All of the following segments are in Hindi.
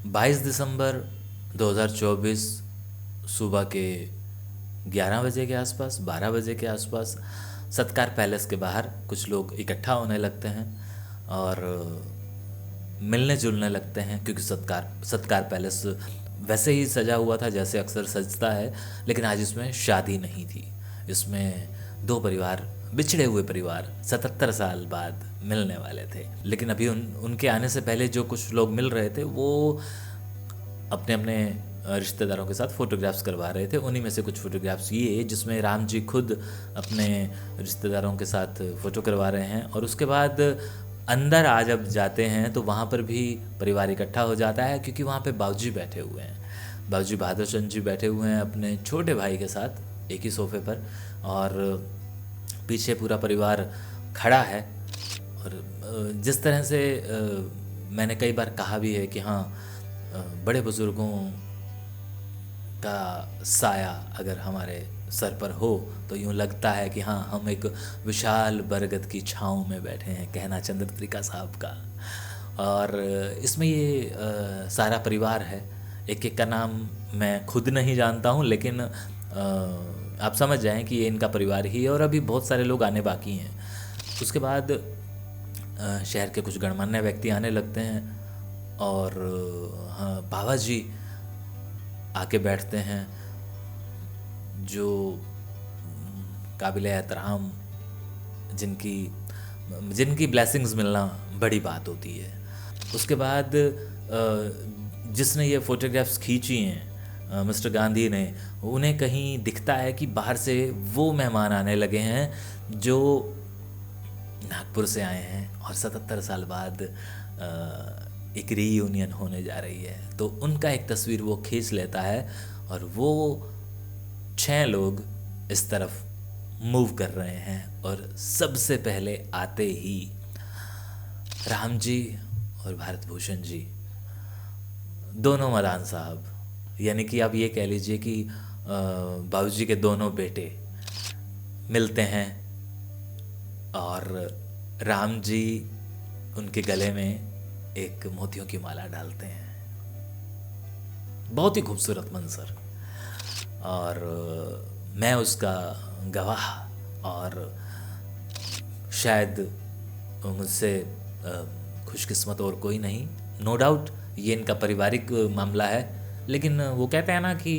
22 दिसंबर 2024 सुबह के 11 बजे के आसपास, 12 बजे के आसपास सत्कार पैलेस के बाहर कुछ लोग इकट्ठा होने लगते हैं और मिलने जुलने लगते हैं, क्योंकि सत्कार सत्कार पैलेस वैसे ही सजा हुआ था जैसे अक्सर सजता है, लेकिन आज इसमें शादी नहीं थी। इसमें दो परिवार, बिछड़े हुए परिवार 77 साल बाद मिलने वाले थे। लेकिन अभी उनके आने से पहले जो कुछ लोग मिल रहे थे वो अपने अपने रिश्तेदारों के साथ फ़ोटोग्राफ्स करवा रहे थे। उन्हीं में से कुछ फ़ोटोग्राफ्स ये जिसमें राम जी खुद अपने रिश्तेदारों के साथ फ़ोटो करवा रहे हैं। और उसके बाद अंदर आ जब जाते हैं तो वहाँ पर भी परिवार इकट्ठा हो जाता है, क्योंकि वहाँ पे बाबूजी बैठे हुए हैं। बाबूजी बहादुर चंद जी बैठे हुए हैं अपने छोटे भाई के साथ एक ही सोफे पर, और पीछे पूरा परिवार खड़ा है। और जिस तरह से मैंने कई बार कहा भी है कि हाँ, बड़े बुज़ुर्गों का साया अगर हमारे सर पर हो तो यूँ लगता है कि हाँ, हम एक विशाल बरगद की छाँव में बैठे हैं, कहना चंद्रिका साहब का। और इसमें ये सारा परिवार है। एक एक का नाम मैं खुद नहीं जानता हूँ, लेकिन आप समझ जाएं कि ये इनका परिवार ही है, और अभी बहुत सारे लोग आने बाकी हैं। उसके बाद शहर के कुछ गणमान्य व्यक्ति आने लगते हैं, और हाँ, बाबा जी आके बैठते हैं, जो काबिल एहतराम, जिनकी जिनकी ब्लेसिंग्स मिलना बड़ी बात होती है। उसके बाद जिसने ये फ़ोटोग्राफ्स खींची हैं, मिस्टर गांधी ने, उन्हें कहीं दिखता है कि बाहर से वो मेहमान आने लगे हैं जो नागपुर से आए हैं, और 77 साल बाद एक रीयूनियन होने जा रही है। तो उनका एक तस्वीर वो खींच लेता है, और वो 6 लोग इस तरफ मूव कर रहे हैं। और सबसे पहले आते ही राम जी और भारत भूषण जी, दोनों मदान साहब, यानी कि आप ये कह लीजिए कि बाबूजी के दोनों बेटे मिलते हैं, और राम जी उनके गले में एक मोतियों की माला डालते हैं। बहुत ही खूबसूरत मंजर, और मैं उसका गवाह, और शायद मुझसे खुशकिस्मत और कोई नहीं। नो डाउट ये इनका पारिवारिक मामला है, लेकिन वो कहते हैं ना कि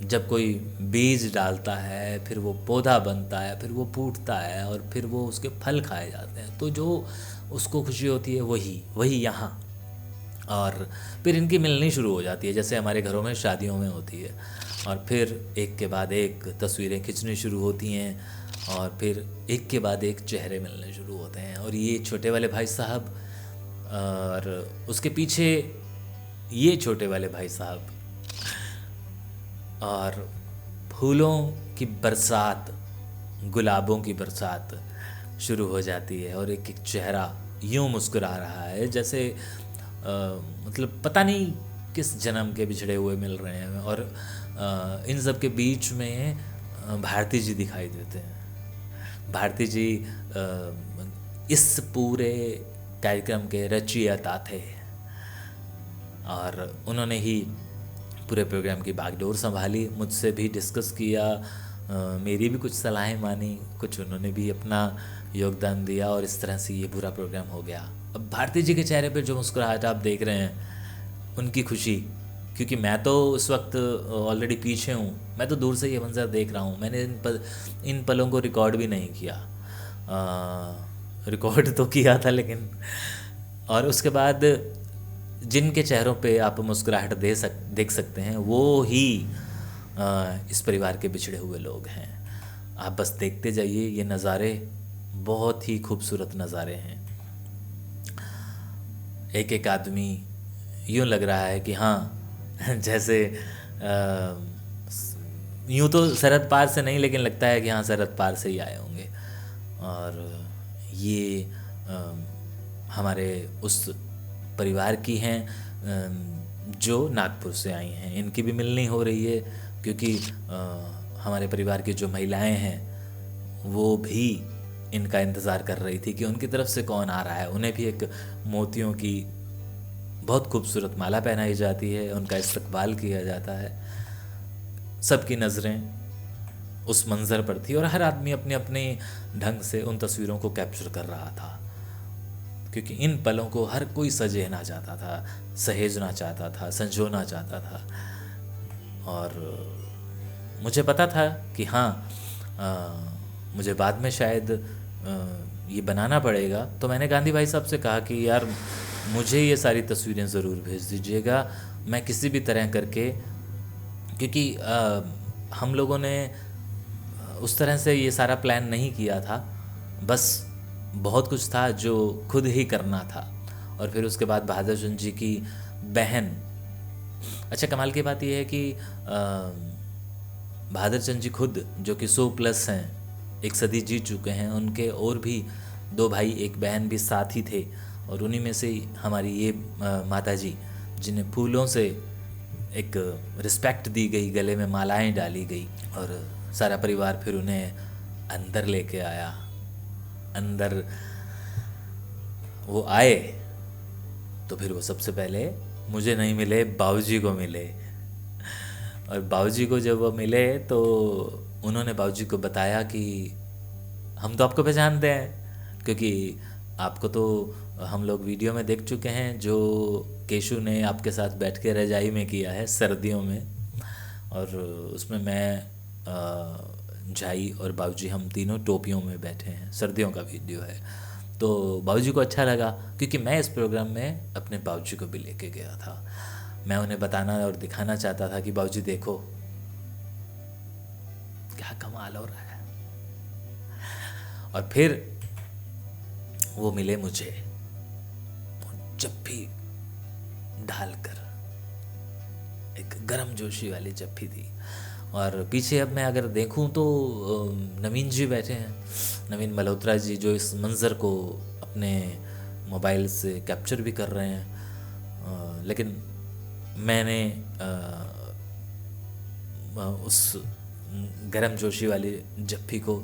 जब कोई बीज डालता है, फिर वो पौधा बनता है, फिर वो फूटता है, और फिर वो उसके फल खाए जाते हैं, तो जो उसको खुशी होती है वही यहाँ। और फिर इनकी मिलनी शुरू हो जाती है, जैसे हमारे घरों में शादियों में होती है। और फिर एक के बाद एक तस्वीरें खिंचनी शुरू होती हैं, और फिर एक के बाद एक चेहरे मिलने शुरू होते हैं। और ये छोटे वाले भाई साहब, और उसके पीछे ये छोटे वाले भाई साहब, और फूलों की बरसात, गुलाबों की बरसात शुरू हो जाती है। और एक एक चेहरा यूं मुस्कुरा रहा है जैसे मतलब पता नहीं किस जन्म के बिछड़े हुए मिल रहे हैं। और इन सब के बीच में भारती जी दिखाई देते हैं। भारती जी इस पूरे कार्यक्रम के रचयिता थे, और उन्होंने ही पूरे प्रोग्राम की बागडोर संभाली, मुझसे भी डिस्कस किया, मेरी भी कुछ सलाहें मानी, कुछ उन्होंने भी अपना योगदान दिया, और इस तरह से ये पूरा प्रोग्राम हो गया। अब भारती जी के चेहरे पर जो मुस्कुराहट आप देख रहे हैं, उनकी खुशी, क्योंकि मैं तो उस वक्त ऑलरेडी पीछे हूँ, मैं तो दूर से ये मंजर देख रहा हूँ। मैंने इन पलों को रिकॉर्ड भी नहीं किया, रिकॉर्ड तो किया था लेकिन। और उसके बाद जिनके चेहरों पे आप मुस्कुराहट देख सकते हैं, वो ही इस परिवार के बिछड़े हुए लोग हैं। आप बस देखते जाइए, ये नज़ारे बहुत ही खूबसूरत नज़ारे हैं। एक एक आदमी यूँ लग रहा है कि हाँ जैसे यूँ तो सरहद पार से नहीं, लेकिन लगता है कि हाँ सरहद पार से ही आए होंगे। और ये हमारे उस परिवार की हैं जो नागपुर से आई हैं। इनकी भी मिलनी हो रही है, क्योंकि हमारे परिवार की जो महिलाएं हैं वो भी इनका इंतज़ार कर रही थी कि उनकी तरफ से कौन आ रहा है। उन्हें भी एक मोतियों की बहुत खूबसूरत माला पहनाई जाती है, उनका इस्तकबाल किया जाता है। सबकी नज़रें उस मंज़र पर थी और हर आदमी अपने अपने ढंग से उन तस्वीरों को कैप्चर कर रहा था, क्योंकि इन पलों को हर कोई सहेजना चाहता था, सहेजना चाहता था, संजोना चाहता था। और मुझे पता था कि हाँ, मुझे बाद में शायद ये बनाना पड़ेगा, तो मैंने गांधी भाई साहब से कहा कि यार मुझे ये सारी तस्वीरें ज़रूर भेज दीजिएगा, मैं किसी भी तरह करके, क्योंकि हम लोगों ने उस तरह से ये सारा प्लान नहीं किया था, बस बहुत कुछ था जो खुद ही करना था। और फिर उसके बाद बहादुर चंद जी की बहन, अच्छा कमाल की बात यह है कि बहादुर चंद जी खुद जो कि 100+ हैं, एक सदी जी चुके हैं, उनके और भी 2 भाई एक बहन भी साथ ही थे, और उन्हीं में से हमारी ये माता जी, जिन्हें फूलों से एक रिस्पेक्ट दी गई, गले में मालाएं डाली गई, और सारा परिवार फिर उन्हें अंदर लेके आया। अंदर वो आए तो फिर वो सबसे पहले मुझे नहीं मिले, बाबूजी को मिले। और बाबूजी को जब वो मिले तो उन्होंने बाबूजी को बताया कि हम तो आपको पहचानते हैं, क्योंकि आपको तो हम लोग वीडियो में देख चुके हैं, जो केशु ने आपके साथ बैठ के रजाई में किया है सर्दियों में, और उसमें मैं झाई और बाबूजी हम तीनों टोपियों में बैठे हैं, सर्दियों का वीडियो है। तो बाबूजी को अच्छा लगा, क्योंकि मैं इस प्रोग्राम में अपने बाबूजी को भी लेके गया था। मैं उन्हें बताना और दिखाना चाहता था कि बाबूजी देखो क्या कमाल हो रहा है। और फिर वो मिले मुझे, जप्फी ढालकर, एक गर्म जोशी वाली जप्फी थी। और पीछे अब मैं अगर देखूं तो नवीन जी बैठे हैं, नवीन मल्होत्रा जी, जो इस मंज़र को अपने मोबाइल से कैप्चर भी कर रहे हैं। लेकिन मैंने उस गरम जोशी वाली जप्फी को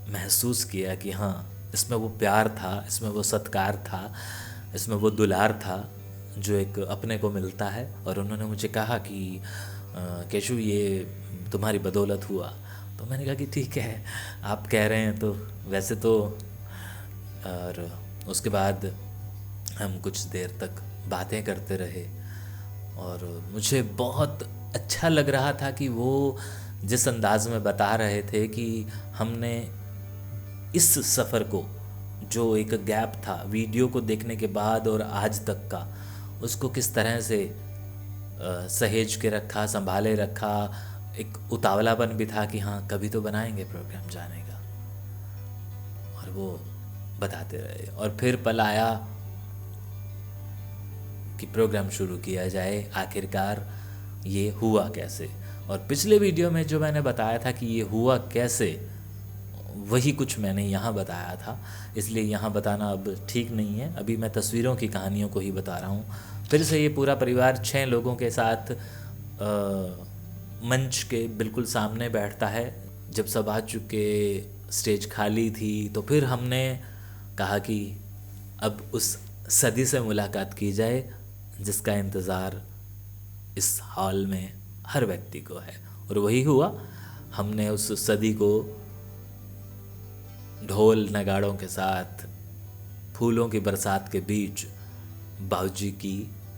महसूस किया कि हाँ, इसमें वो प्यार था, इसमें वो सत्कार था, इसमें वो दुलार था जो एक अपने को मिलता है। और उन्होंने मुझे कहा कि केशु ये तुम्हारी बदौलत हुआ। तो मैंने कहा कि ठीक है, आप कह रहे हैं तो वैसे तो। और उसके बाद हम कुछ देर तक बातें करते रहे, और मुझे बहुत अच्छा लग रहा था कि वो जिस अंदाज में बता रहे थे कि हमने इस सफ़र को, जो एक गैप था वीडियो को देखने के बाद और आज तक का, उसको किस तरह से सहेज के रखा, संभाले रखा। एक उतावलापन भी था कि हाँ कभी तो बनाएंगे प्रोग्राम जाने का, और वो बताते रहे। और फिर पल आया कि प्रोग्राम शुरू किया जाए। आखिरकार ये हुआ कैसे, और पिछले वीडियो में जो मैंने बताया था कि ये हुआ कैसे, वही कुछ मैंने यहाँ बताया था, इसलिए यहाँ बताना अब ठीक नहीं है। अभी मैं तस्वीरों की कहानियों को ही बता रहा हूँ। फिर से ये पूरा परिवार 6 लोगों के साथ मंच के बिल्कुल सामने बैठता है। जब सब आ चुके, स्टेज खाली थी, तो फिर हमने कहा कि अब उस सदी से मुलाकात की जाए जिसका इंतज़ार इस हॉल में हर व्यक्ति को है। और वही हुआ। हमने उस सदी को ढोल नगाड़ों के साथ, फूलों की बरसात के बीच बाबूजी की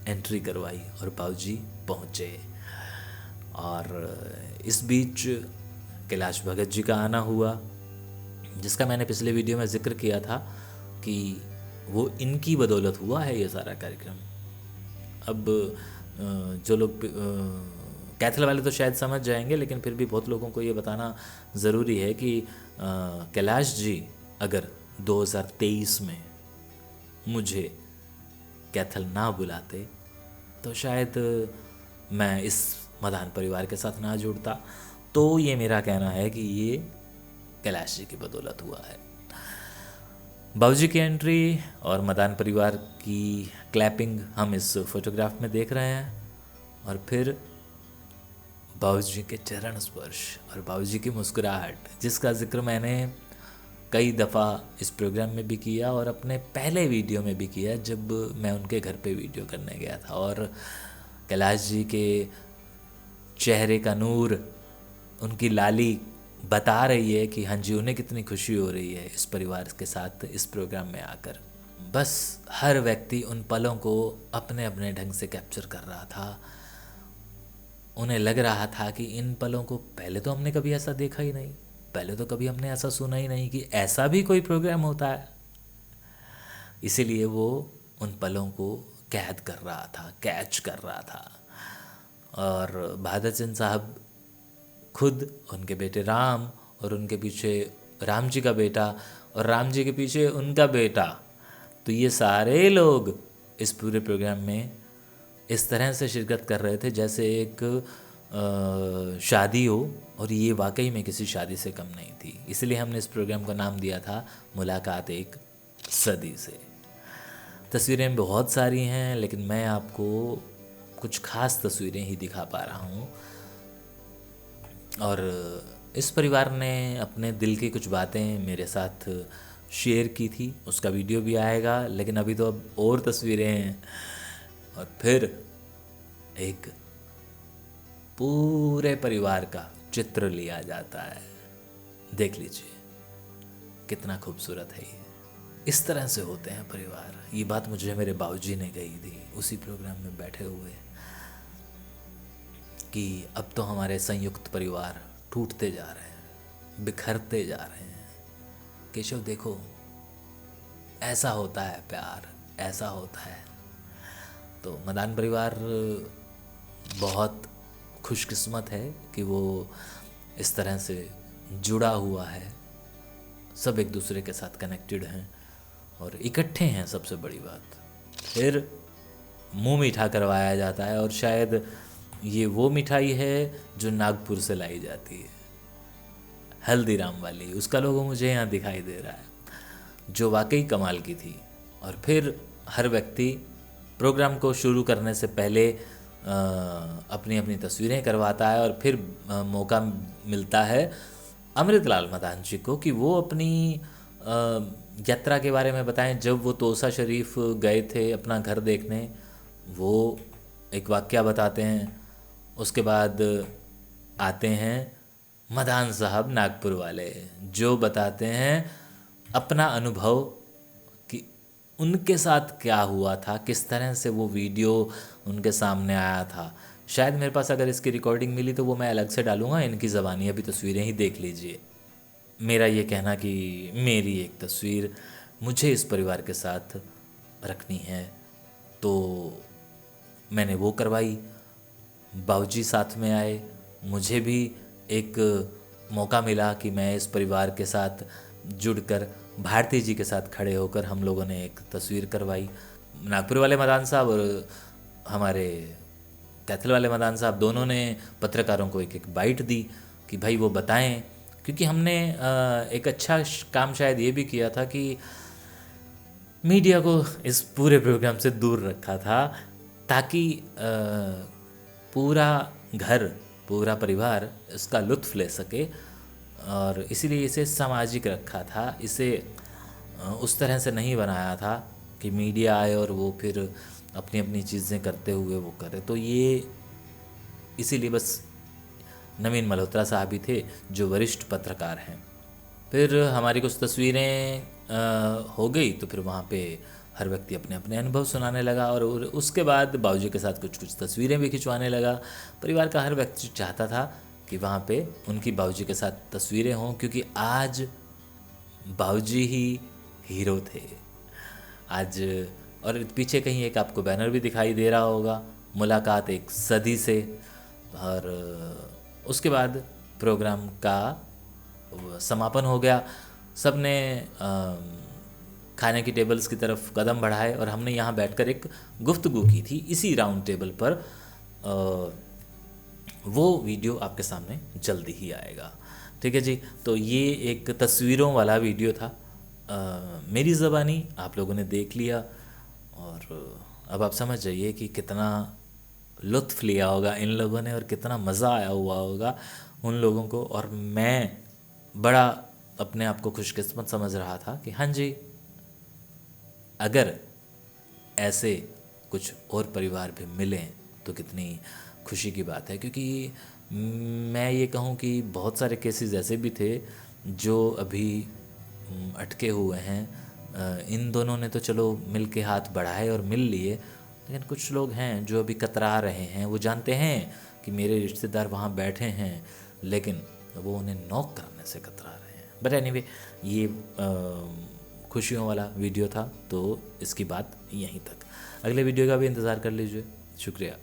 एंट्री करवाई, और बाबूजी पहुँचे। और इस बीच कैलाश भगत जी का आना हुआ, जिसका मैंने पिछले वीडियो में जिक्र किया था कि वो इनकी बदौलत हुआ है ये सारा कार्यक्रम। अब जो लोग कैथल वाले तो शायद समझ जाएंगे, लेकिन फिर भी बहुत लोगों को ये बताना ज़रूरी है कि कैलाश जी अगर 2023 में मुझे कैथल ना बुलाते तो शायद मैं इस मदान परिवार के साथ ना जुड़ता। तो ये मेरा कहना है कि ये कैलाश जी की बदौलत हुआ है। बाबूजी की एंट्री और मदान परिवार की क्लैपिंग हम इस फोटोग्राफ में देख रहे हैं, और फिर बाबूजी के चरण स्पर्श और बाबूजी की मुस्कुराहट, जिसका जिक्र मैंने कई दफ़ा इस प्रोग्राम में भी किया और अपने पहले वीडियो में भी किया जब मैं उनके घर पे वीडियो करने गया था। और कैलाश जी के चेहरे का नूर, उनकी लाली बता रही है कि हाँ जी उन्हें कितनी खुशी हो रही है इस परिवार के साथ इस प्रोग्राम में आकर। बस हर व्यक्ति उन पलों को अपने अपने ढंग से कैप्चर कर रहा था। उन्हें लग रहा था कि इन पलों को पहले तो हमने कभी ऐसा देखा ही नहीं, पहले तो कभी हमने ऐसा सुना ही नहीं कि ऐसा भी कोई प्रोग्राम होता है। इसीलिए वो उन पलों को कैद कर रहा था, कैच कर रहा था। और बहादुर सिंह साहब खुद, उनके बेटे राम और उनके पीछे राम जी का बेटा और राम जी के पीछे उनका बेटा, तो ये सारे लोग इस पूरे प्रोग्राम में इस तरह से शिरकत कर रहे थे जैसे एक शादी हो, और ये वाकई में किसी शादी से कम नहीं थी। इसलिए हमने इस प्रोग्राम का नाम दिया था मुलाकात एक सदी से। तस्वीरें बहुत सारी हैं लेकिन मैं आपको कुछ खास तस्वीरें ही दिखा पा रहा हूँ। और इस परिवार ने अपने दिल की कुछ बातें मेरे साथ शेयर की थी, उसका वीडियो भी आएगा। लेकिन अभी तो अब और तस्वीरें हैं और फिर एक पूरे परिवार का चित्र लिया जाता है। देख लीजिए कितना खूबसूरत है ये। इस तरह से होते हैं परिवार। ये बात मुझे मेरे बाबूजी ने कही थी उसी प्रोग्राम में बैठे हुए कि अब तो हमारे संयुक्त परिवार टूटते जा रहे हैं, बिखरते जा रहे हैं। केशव देखो, ऐसा होता है प्यार, ऐसा होता है। तो मदान परिवार बहुत खुशकिस्मत है कि वो इस तरह से जुड़ा हुआ है, सब एक दूसरे के साथ कनेक्टेड हैं और इकट्ठे हैं। सबसे बड़ी बात, फिर मुंह मीठा करवाया जाता है और शायद ये वो मिठाई है जो नागपुर से लाई जाती है, हल्दीराम वाली। उसका लोगो मुझे यहाँ दिखाई दे रहा है, जो वाकई कमाल की थी। और फिर हर व्यक्ति प्रोग्राम को शुरू करने से पहले अपनी अपनी तस्वीरें करवाता है और फिर मौका मिलता है अमृतलाल मदान जी को कि वो अपनी यात्रा के बारे में बताएं। जब वो तोसा शरीफ गए थे अपना घर देखने, वो एक वाक़या बताते हैं। उसके बाद आते हैं मदान साहब नागपुर वाले, जो बताते हैं अपना अनुभव कि उनके साथ क्या हुआ था, किस तरह से वो वीडियो उनके सामने आया था। शायद मेरे पास अगर इसकी रिकॉर्डिंग मिली तो वो मैं अलग से डालूँगा, इनकी ज़बानी अभी तस्वीरें ही देख लीजिए। मेरा ये कहना कि मेरी एक तस्वीर मुझे इस परिवार के साथ रखनी है, तो मैंने वो करवाई। बाबूजी साथ में आए, मुझे भी एक मौका मिला कि मैं इस परिवार के साथ जुड़कर भारती जी के साथ खड़े होकर हम लोगों ने एक तस्वीर करवाई। नागपुर वाले मदान साहब और हमारे कैथल वाले मदान साहब दोनों ने पत्रकारों को एक एक बाइट दी कि भाई वो बताएं, क्योंकि हमने एक अच्छा काम शायद ये भी किया था कि मीडिया को इस पूरे प्रोग्राम से दूर रखा था, ताकि पूरा घर, पूरा परिवार इसका लुत्फ़ ले सके। और इसीलिए इसे सामाजिक रखा था, इसे उस तरह से नहीं बनाया था कि मीडिया आए और वो फिर अपनी अपनी चीज़ें करते हुए वो करे। तो ये इसीलिए बस नवीन मल्होत्रा साहब ही थे जो वरिष्ठ पत्रकार हैं। फिर हमारी कुछ तस्वीरें हो गई तो फिर वहाँ पे हर व्यक्ति अपने अपने अनुभव सुनाने लगा और उसके बाद बाबूजी के साथ कुछ कुछ तस्वीरें भी खिंचवाने लगा। परिवार का हर व्यक्ति चाहता था कि वहाँ पे उनकी बाबूजी के साथ तस्वीरें हों, क्योंकि आज बाबूजी ही हीरो थे आज। और पीछे कहीं एक आपको बैनर भी दिखाई दे रहा होगा, मुलाकात एक सदी से। और उसके बाद प्रोग्राम का समापन हो गया। सब ने खाने की टेबल्स की तरफ कदम बढ़ाए और हमने यहाँ बैठकर एक गुफ्तगू की थी इसी राउंड टेबल पर। वो वीडियो आपके सामने जल्दी ही आएगा, ठीक है जी। तो ये एक तस्वीरों वाला वीडियो था। मेरी ज़बानी आप लोगों ने देख लिया और अब आप समझ जाइए कि कितना लुत्फ़ लिया होगा इन लोगों ने और कितना मज़ा आया हुआ होगा उन लोगों को। और मैं बड़ा अपने आप को खुशकिस्मत समझ रहा था कि हाँ जी, अगर ऐसे कुछ और परिवार भी मिलें तो कितनी खुशी की बात है। क्योंकि मैं ये कहूँ कि बहुत सारे केसेस ऐसे भी थे जो अभी अटके हुए हैं। इन दोनों ने तो चलो मिल के हाथ बढ़ाए और मिल लिए, लेकिन कुछ लोग हैं जो अभी कतरा रहे हैं। वो जानते हैं कि मेरे रिश्तेदार वहाँ बैठे हैं, लेकिन वो उन्हें नॉक करने से कतरा रहे हैं। बट एनीवे, ये खुशियों वाला वीडियो था, तो इसकी बात यहीं तक। अगले वीडियो का भी इंतज़ार कर लीजिए। शुक्रिया।